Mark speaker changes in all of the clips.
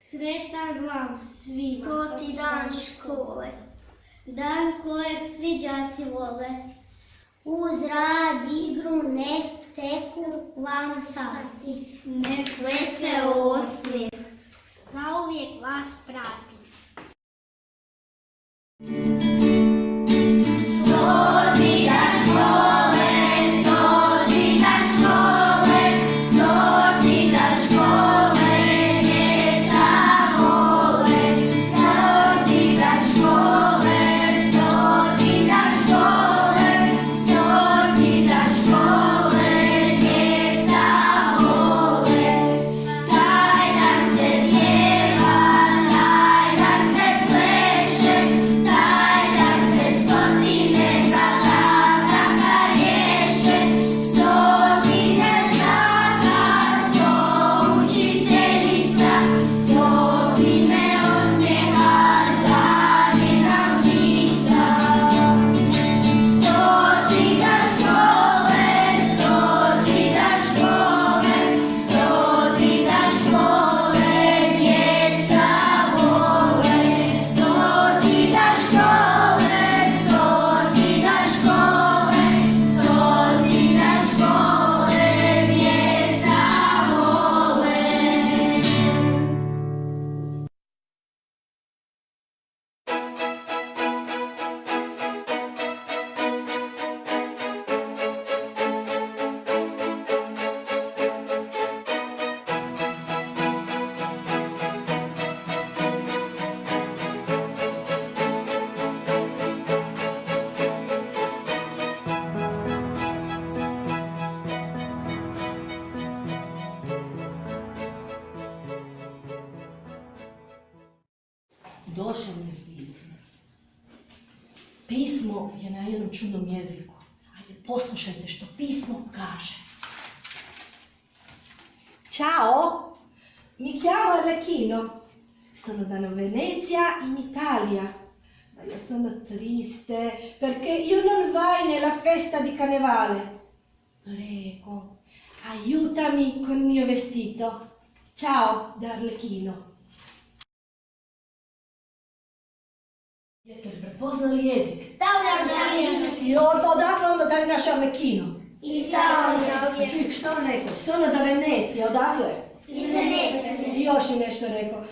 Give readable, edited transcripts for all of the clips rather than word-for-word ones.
Speaker 1: Sretan vam svima.
Speaker 2: 100. dan škole.
Speaker 1: Dan kojeg svi đaci vole.
Speaker 2: Uz rad, igru, nek teku vam sati.
Speaker 1: Nek veseo osmijeh
Speaker 2: Zauvijek vas prati.
Speaker 3: Došlo mi je pismo. Pismo je na jednom čudnom jeziku. Ajde, poslušajte što pismo kaže. Ciao, mi chiamo Arlecchino. Sono da Venezia in Italia. Ma io sono triste perché io non vai nella festa di carnevale. Prego, aiutami col mio vestito. Ciao, da Arlecchino. Jeste li prepoznali jezik? I odakle onda taj naš Arlecchino?
Speaker 2: Iz Italije.
Speaker 3: Čuj, što on rekao? Sono da Venecija, odakle?
Speaker 2: Iz Venecije.
Speaker 3: I još je nešto rekao.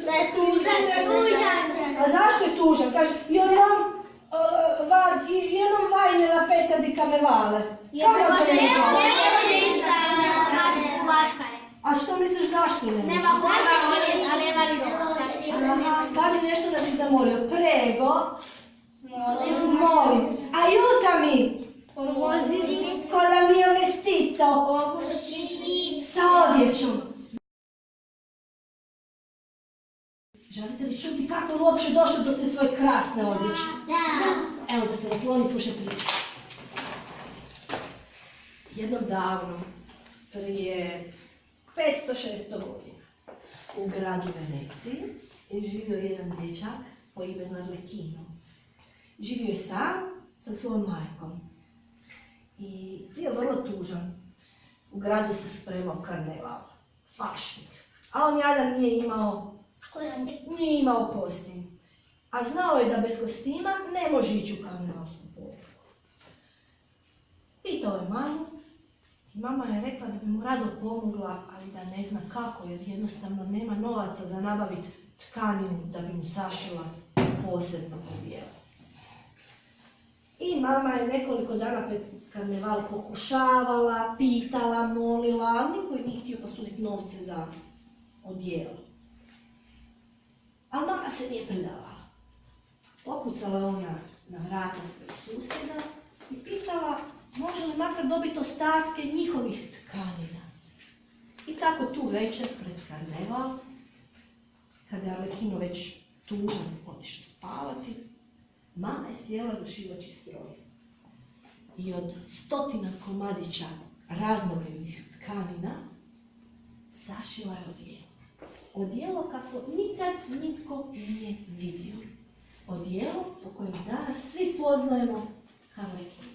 Speaker 2: Da je tužan.
Speaker 3: A zašto je tužan? Kaže, io non vai nella festa di carnevale. Kako to ne može? A što misliš zašto ne može?
Speaker 2: Nema flaška, ali nema riba.
Speaker 3: Pazi, nešto nas je zamolio. Prego. Molim. Aiutami.
Speaker 2: Pomozi
Speaker 3: Con la mio vestito. Sa odjećom. Želite li čuti kako je uopće došao do te svoje krasne odjeće?
Speaker 2: Da.
Speaker 3: Evo da se nasloni, slušaj priču. Jednom davno, prije 500-600 godina, u gradu Veneciji je živio jedan dječak po imenu Arlecchino. Živio je sam sa svojom majkom i bio vrlo tužan. U gradu se spremao karneval, fašnik, a on jadan nije imao kostim. A znao je da bez kostima ne može ići u karnevalsku povorku. Pitao je mamu i mama je rekla da bi mu rado pomogla, ali da ne zna kako, jer jednostavno nema novaca za nabaviti tkaninu da bi mu sašila posebno odijelo. I mama je nekoliko dana pred karneval pokušavala, pitala, molila, ali niko je nije htio posuditi novce za odijelo. Ali mama se nije predavala. Pokucala je ona na vrata svojih susjeda i pitala može li makar dobiti ostatke njihovih tkanina. I tako tu večer pred karneval, kada je Arlecchino već tužan otišao spavati, mama je sjela za šivaći stroj. I od 100 komadića raznoljenih tkanina sašila je odijelo. Odijelo kako nikad nitko nije vidio. Odijelo po kojem danas svi poznajemo Arlecchino.